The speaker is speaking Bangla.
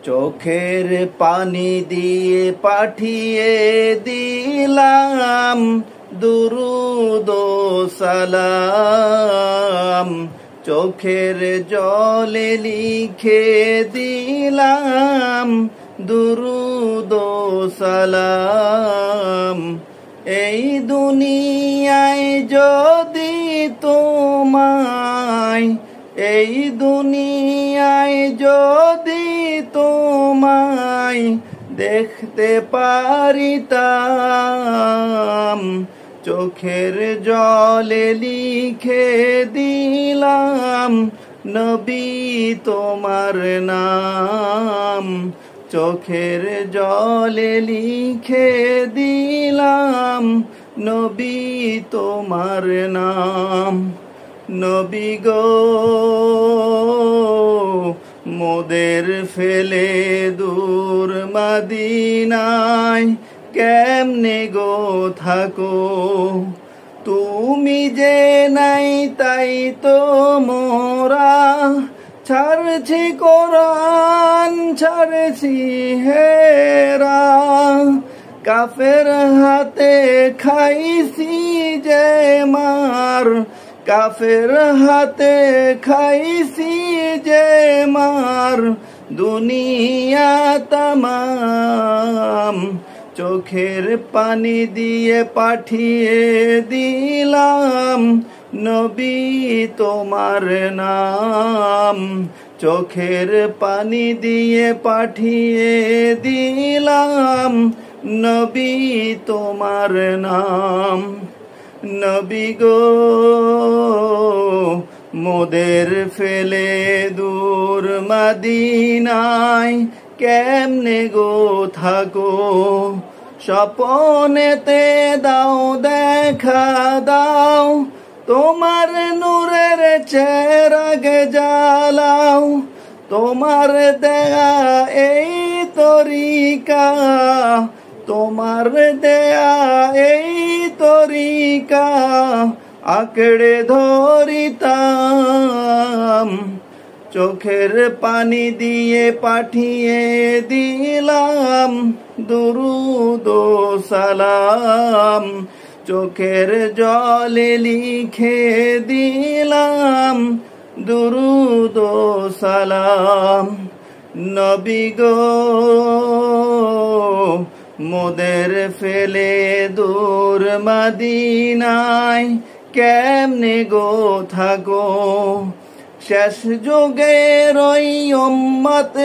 চোখের পানি দিয়ে পাঠিয়ে দিলাম দুরুদ ও সালাম। চোখের জলে লিখে দিলাম দুরুদ ও সালাম। এই দুনিয়ায় যদি তোমায়, এই দুনিয়ায় যদি তোমায় দেখতে পারিতাম, চোখের জলে লিখে দিলাম নবী তোমার নাম। চোখের জলে লিখে দিলাম নবী তোমার নাম। নবী গো মোদের ফেলে দূর মদিনায় কেমনে গো থাকো। তুমি যে নাই তাই তো মোরা ছাড়ছি কোরআন, ছাড়ছি হেরা। কাফের হাতে খাইছি যে মার, কাফের হাতে খাইছি যে মার। দুনিয়া তামাম চোখের পানি দিয়ে পাঠিয়ে দিলাম নবী তোমার নাম। চোখের পানি দিয়ে পাঠিয়ে দিলাম নবী তোমার নাম। নবী গো মোদের ফেলে দূর মদিনায় কেমনে গো থাকো। স্বপনেতে দাও দেখা দাও, তোমার নূরের চেরাগ জ্বালাও। তোমার দেয়া এই তরিকা, তোমার দেয়া এই তরিকা আঁকড়ে ধরিতাম। চোখের পানি দিয়ে পাঠিয়ে দিলাম দুরুদ ও সালাম। চোখের জলে লিখে দিলাম দুরুদ ও সালাম। নবী গো মোদের ফেলে দূর মদিনায় কেমনে গো থাকো। শেষ যুগের ওই উম্মত